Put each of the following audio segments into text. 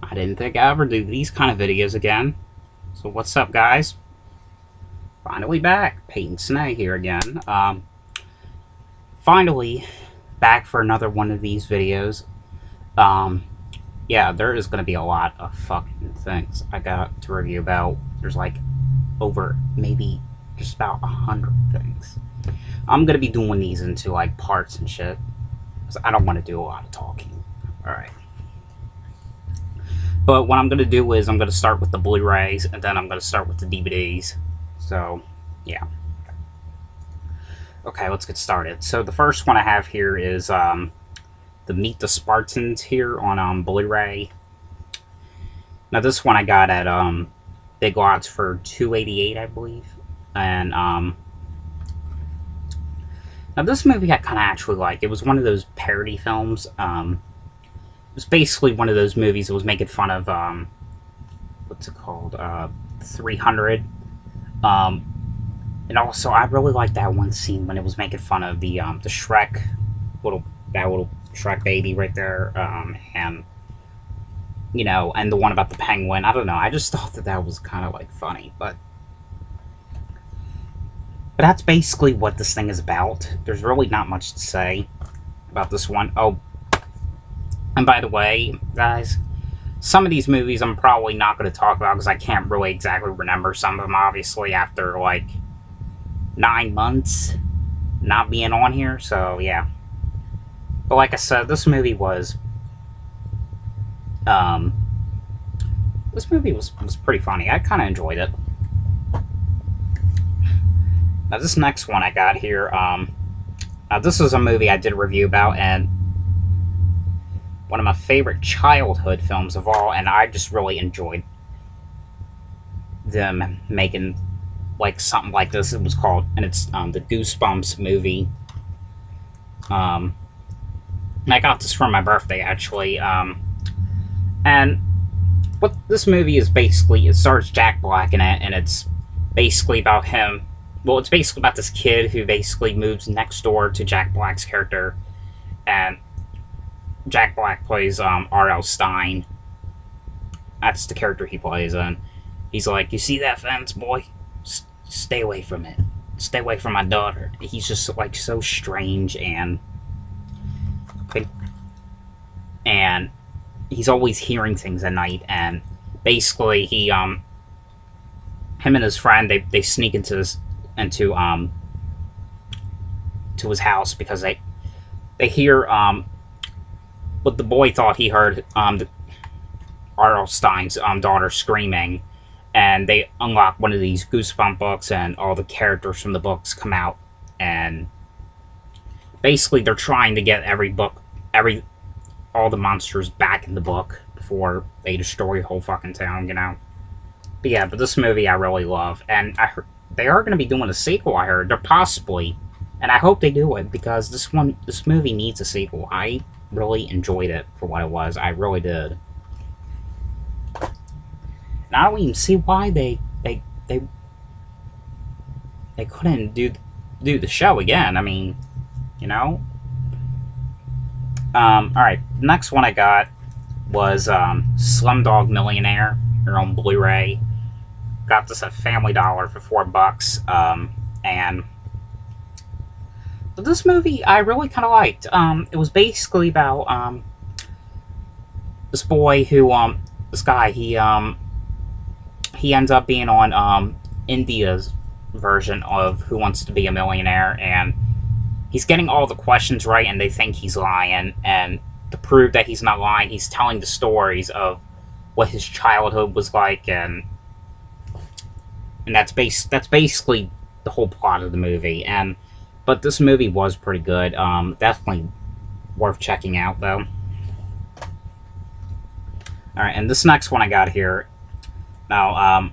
I didn't think I'd ever do these kind of videos again. So what's up, guys? Finally back. Peyton Snay here again. Finally back for another one of these videos. Yeah, there is going to be a lot of fucking things I got to review about. There's like over maybe just about 100 things. I'm going to be doing these into like parts and shit, because I don't want to do a lot of talking. Alright. But what I'm going to do is I'm going to start with the Blu-rays, and then I'm going to start with the DVDs. So, yeah. Okay, let's get started. So the first one I have here is the Meet the Spartans here on Blu-ray. Now this one I got at Big Lots for $2.88, I believe. And now this movie I kind of actually like. It was one of those parody films. It was basically one of those movies that was making fun of what's it called? 300. And also, I really liked that one scene when it was making fun of the Shrek, that little Shrek baby right there, and you know, and the one about the penguin. I don't know. I just thought that was kind of like funny, but that's basically what this thing is about. There's really not much to say about this one. Oh, and by the way, guys, some of these movies I'm probably not going to talk about because I can't really exactly remember some of them. Obviously, after like 9 months not being on here, so yeah. But like I said, this movie was pretty funny. I kind of enjoyed it. Now this next one I got here, now this is a movie I did a review about, and one of my favorite childhood films of all, and I just really enjoyed them making like something like this. It was called, and it's the Goosebumps movie. And I got this for my birthday, actually. And what this movie is basically, it stars Jack Black in it, and it's basically about him. Well, it's basically about this kid who basically moves next door to Jack Black's character, and Jack Black plays R.L. Stine. That's the character he plays, and he's like, "You see that fence, boy? Stay away from it. Stay away from my daughter." He's just like so strange, and he's always hearing things at night. And basically, him and his friend, they sneak into his house because they hear what the boy thought he heard R.L. Stine's daughter screaming. And they unlock one of these Goosebump books, and all the characters from the books come out. And basically, they're trying to get all the monsters back in the book before they destroy the whole fucking town, you know? But yeah, but this movie I really love. And I heard they are going to be doing a sequel, I heard. They're possibly. And I hope they do it, because this movie needs a sequel. I really enjoyed it for what it was. I really did. And I don't even see why they couldn't do the show again. I mean, you know. All right. The next one I got was Slumdog Millionaire. They're on Blu-ray. Got this at Family Dollar for $4. But this movie I really kind of liked. It was basically about this boy who this guy he ends up being on India's version of Who Wants to Be a Millionaire, and he's getting all the questions right, and they think he's lying. And to prove that he's not lying, he's telling the stories of what his childhood was like, and that's basically the whole plot of the movie. But this movie was pretty good. Definitely worth checking out, though. All right, and this next one I got here. Now,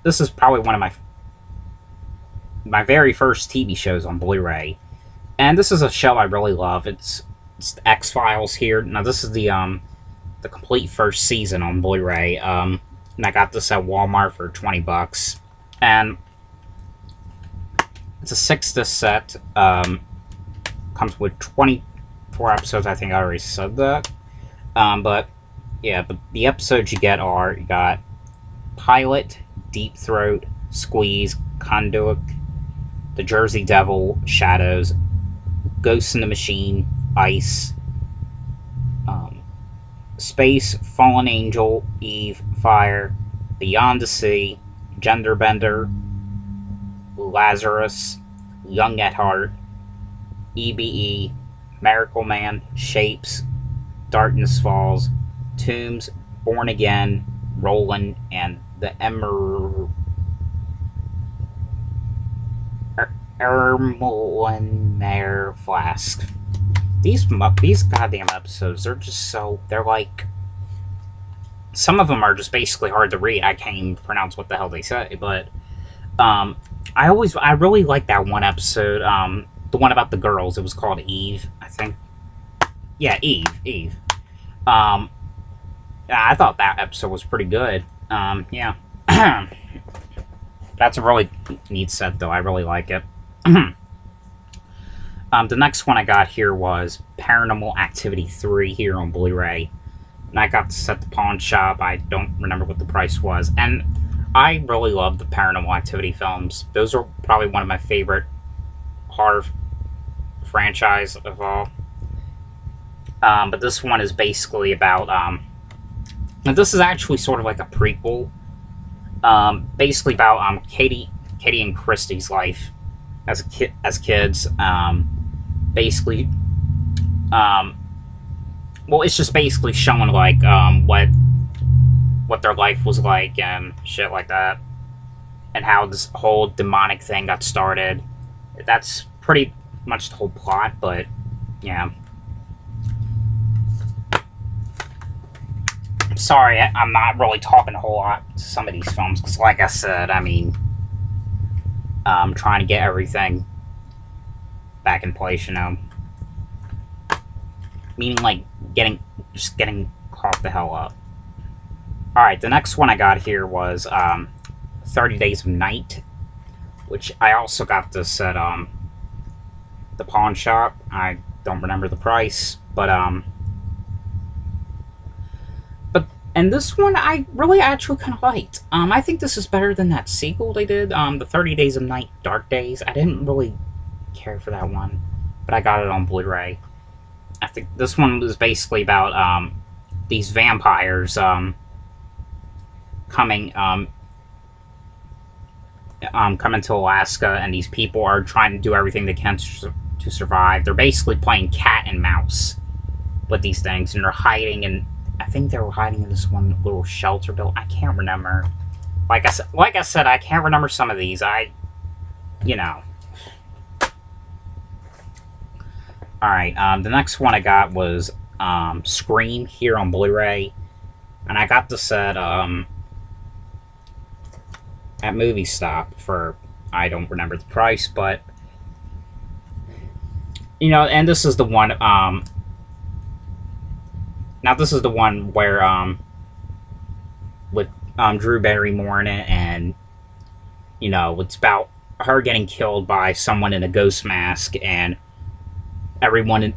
this is probably one of my very first TV shows on Blu-ray, and this is a show I really love. It's the XFiles here. Now, this is the complete first season on Blu-ray. And I got this at Walmart for $20, and it's a 6-disc set. Comes with 24 episodes. I think I already said that, but Yeah, but the episodes you get are, you got Pilot, Deep Throat, Squeeze, Conduit, The Jersey Devil, Shadows, Ghost in the Machine, Ice, um, Space, Fallen Angel, Eve, Fire, Beyond the Sea, Genderbender, Lazarus, Young at Heart, EBE, Miracle Man, Shapes, Darkness Falls, Tombs, Born Again, Roland, and the Ermelin Flask. These goddamn episodes, they're like, some of them are just basically hard to read. I can't even pronounce what the hell they say, but I really like that one episode, the one about the girls. It was called Eve, I think. Yeah, Eve. I thought that episode was pretty good. Yeah. That's a really neat set, though. I really like it. The next one I got here was Paranormal Activity 3 here on Blu-ray. And I got this at the pawn shop. I don't remember what the price was. And I really love the Paranormal Activity films. Those are probably one of my favorite horror franchise of all. But this one is basically about... and this is actually sort of like a prequel. Basically about Katie and Christy's life as kids. Basically, well, it's just basically showing like what their life was like and shit like that, and how this whole demonic thing got started. That's pretty much the whole plot, but yeah. I'm sorry, I'm not really talking a whole lot to some of these films, because like I said, I mean, I'm trying to get everything back in place, you know. Meaning, like, just getting caught the hell up. Alright, the next one I got here was 30 Days of Night, which I also got this at the pawn shop. I don't remember the price, but and this one I really actually kind of liked. I think this is better than that sequel they did, the 30 Days of Night Dark Days. I didn't really care for that one, but I got it on Blu-ray. I think this one was basically about these vampires coming to Alaska, and these people are trying to do everything they can to survive. They're basically playing cat and mouse with these things, and they're hiding, and I think they were hiding in this one little shelter built. I can't remember. Like I said, I can't remember some of these. You know. Alright, the next one I got was Scream here on Blu-ray. And I got this at Movie Stop for, I don't remember the price, but, you know, and this is the one, now this is the one where, with Drew Barrymore in it, and, you know, it's about her getting killed by someone in a ghost mask, and everyone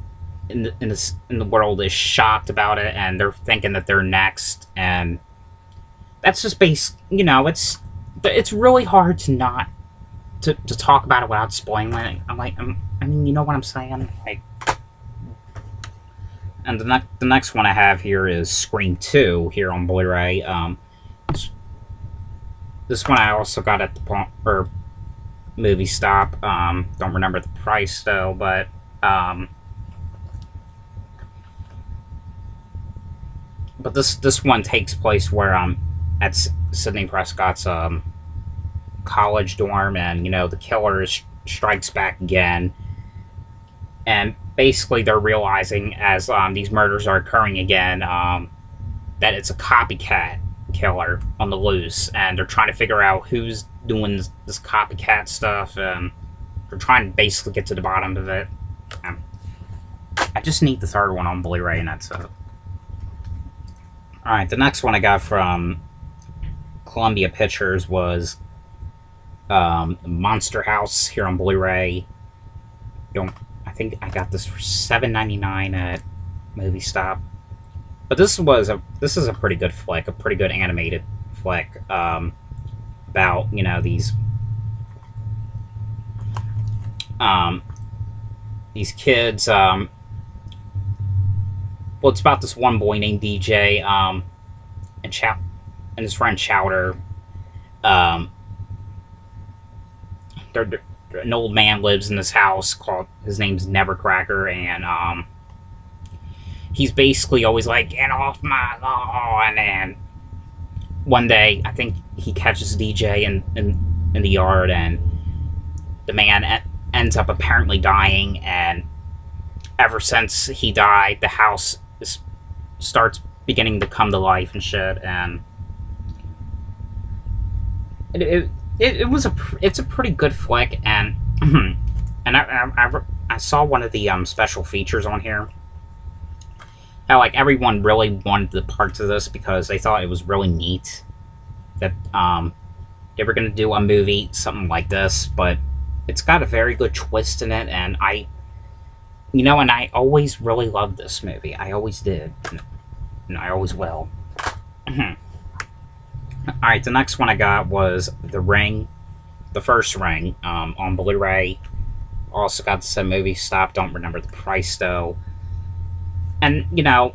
in the world is shocked about it, and they're thinking that they're next, and that's just you know, it's really hard to not to talk about it without spoiling it. I mean, you know what I'm saying? Like, and the next one I have here is Scream 2 here on Blu-ray. This one I also got at the Movie Stop. Don't remember the price though, but this one takes place where at Sidney Prescott's college dorm, and you know the killer strikes back again, and basically they're realizing as these murders are occurring again that it's a copycat killer on the loose, and they're trying to figure out who's doing this copycat stuff, and they're trying to basically get to the bottom of it. I just need the third one on Blu-ray, and that's it. Alright, the next one I got from Columbia Pictures was Monster House here on Blu-ray. I think I got this for $7.99 at Movie Stop. But this is a pretty good flick, a pretty good animated flick, about, you know, these kids. Well, it's about this one boy named DJ, and his friend Chowder. Um, an old man lives in this house called, his name's Nevercracker, and he's basically always like, "Get off my lawn!" And one day, I think he catches DJ in the yard, and the man ends up apparently dying. And ever since he died, the house starts beginning to come to life and shit. And it's a pretty good flick. And and I saw one of the special features on here. How, like, everyone really wanted the parts of this because they thought it was really neat that they were going to do a movie, something like this, but it's got a very good twist in it, and I always really loved this movie. I always did, and I always will. Alright, the next one I got was The Ring, the first Ring, on Blu-ray. Also got this at Movie Stop, don't remember the price though. And, you know,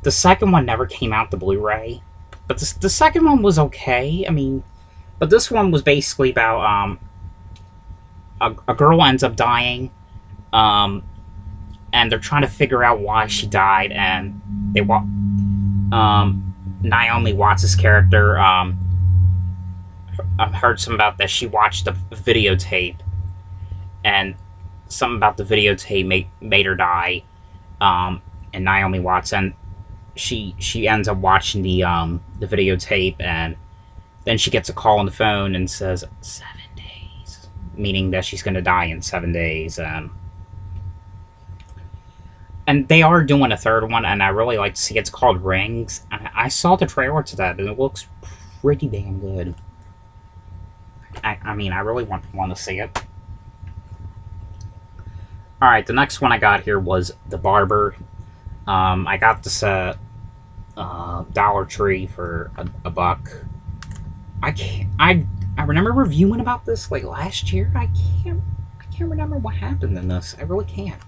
the second one never came out to Blu-ray, but the second one was okay. I mean, but this one was basically about a girl ends up dying, and they're trying to figure out why she died, and they Naomi Watts' character heard something about that. She watched a videotape, and something about the videotape made her die. And Naomi Watts, and she ends up watching the videotape, and then she gets a call on the phone and says 7 days, meaning that she's going to die in 7 days. And they are doing a third one, and I really like to see it. It's called Rings. I saw the trailer to that, and it looks pretty damn good. I mean, I really want to see it. Alright, the next one I got here was The Barber. I got this at Dollar Tree for a buck. I remember reviewing about this like last year. I can't remember what happened in this. I really can't.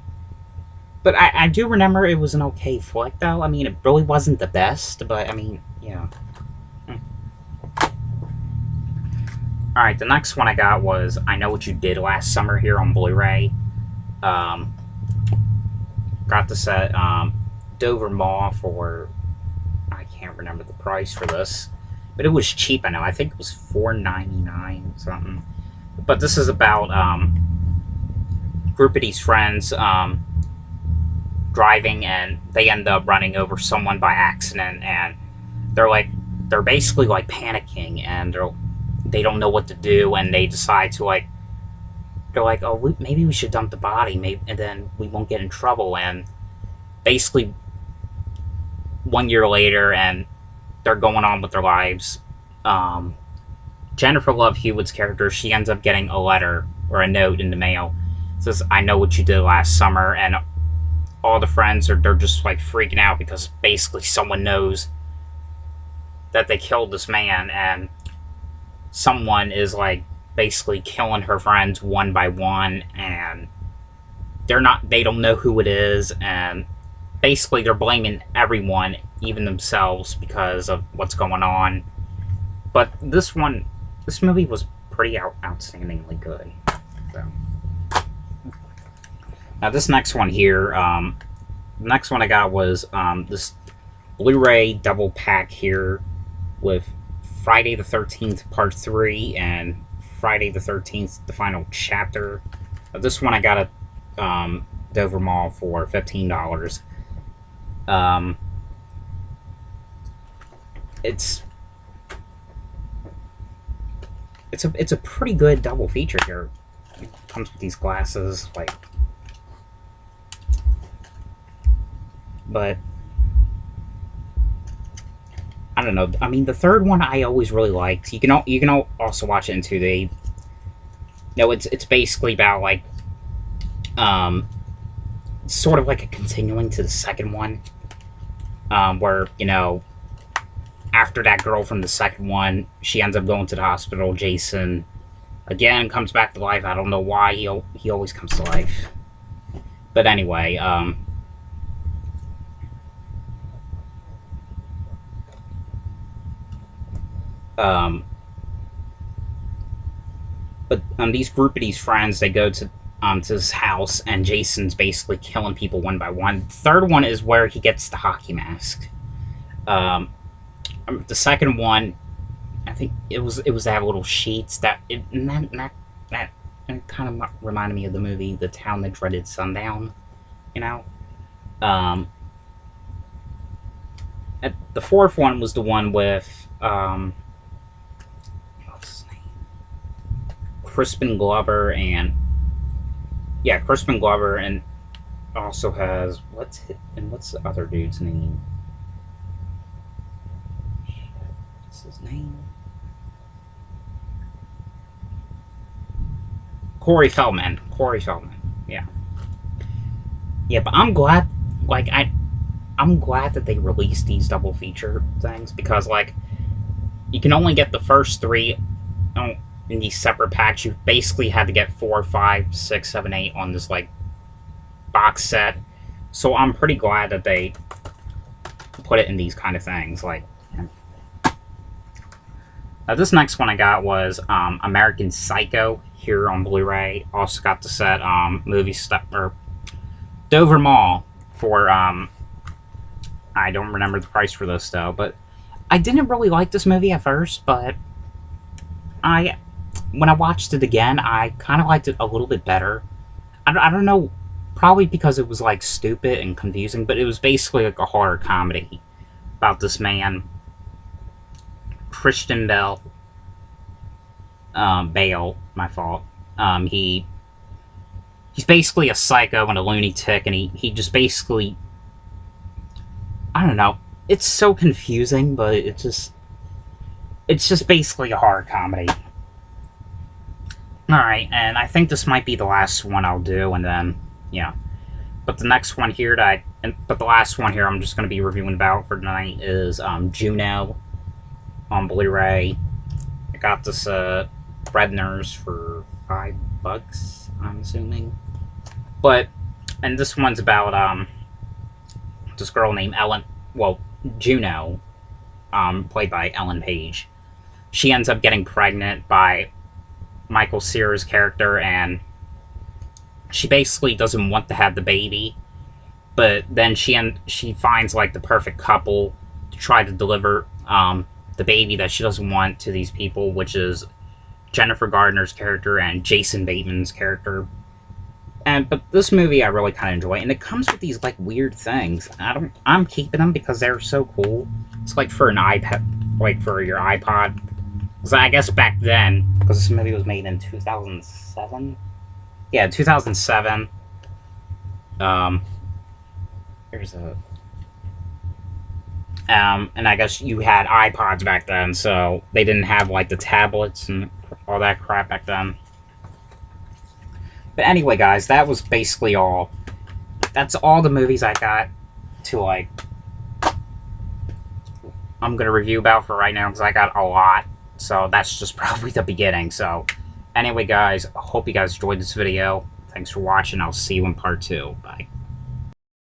But I do remember it was an okay flick though. I mean, it really wasn't the best, but I mean, yeah. Alright, the next one I got was I Know What You Did Last Summer here on Blu-ray. Got this at Dover Mall for, I can't remember the price for this, but it was cheap. I know, I think it was $4.99 something. But this is about a group of these friends driving, and they end up running over someone by accident, and they're basically like panicking, and they don't know what to do, and they decide to they're like, oh, maybe we should dump the body, and then we won't get in trouble. And basically 1 year later, and they're going on with their lives. Jennifer Love Hewitt's character, she ends up getting a letter or a note in the mail. It says, "I know what you did last summer," and all the friends they're just like freaking out because basically someone knows that they killed this man, and someone is like basically killing her friends one by one, and they don't know who it is, and basically they're blaming everyone, even themselves, because of what's going on. But this movie was pretty outstandingly good. So. Now this next one here, the next one I got was this Blu-ray double pack here with Friday the 13th Part 3 and Friday the 13th, the final chapter. This one I got at Dover Mall for $15. It's a pretty good double feature here. It comes with these glasses, but I don't know. I mean, the third one I always really liked. You can also watch it in 2D. No, it's basically about sort of like a continuing to the second one. where, you know, after that girl from the second one, she ends up going to the hospital. Jason, again, comes back to life. I don't know why he always comes to life. But anyway, these group of these friends, they go to this house, and Jason's basically killing people one by one. The third one is where he gets the hockey mask. The second one, I think it was that little sheets that kind of reminded me of the movie The Town That Dreaded Sundown, you know. The fourth one was the one with what's his name? Crispin Glover, and Crispin Glover, and also has what's the other dude's name? What's his name? Corey Feldman. Yeah. Yeah, but I'm glad, like, I'm glad that they released these double feature things, because, like, you can only get the first three in these separate packs. You basically had to get 4, 5, 6, 7, 8 on this, like, box set. So I'm pretty glad that they put it in these kind of things. Like, now this next one I got was American Psycho here on Blu-ray. Also got the set movie stuff, or Dover Mall for I don't remember the price for this though, but I didn't really like this movie at first, but when I watched it again, I kind of liked it a little bit better. I don't know, probably because it was like stupid and confusing, but it was basically like a horror comedy about this man, Christian Bale, my fault. He's basically a psycho and a lunatic, and he just basically, I don't know. It's so confusing, but it's just basically a horror comedy. Alright, and I think this might be the last one I'll do, and then, yeah. But the next one here but the last one here I'm just going to be reviewing about for tonight is Juno on Blu-ray. I got this Redner's for $5, I'm assuming. And this one's about this girl named Juno, played by Ellen Page. She ends up getting pregnant by Michael Cera's character, and she basically doesn't want to have the baby, but then she finds like the perfect couple to try to deliver the baby that she doesn't want to these people, which is Jennifer Gardner's character and Jason Bateman's character. But this movie I really kind of enjoy, and it comes with these like weird things. I'm keeping them because they're so cool. It's like for an iPad, like for your iPod. Because I guess back then, because this movie was made in 2007. Yeah, 2007. Here's a. And I guess you had iPods back then, so they didn't have like the tablets and all that crap back then. But anyway, guys, that was basically all. That's all the movies I got to, like, I'm going to review about for right now, because I got a lot. So that's just probably the beginning. So anyway, guys, I hope you guys enjoyed this video. Thanks for watching. I'll see you in part 2. Bye.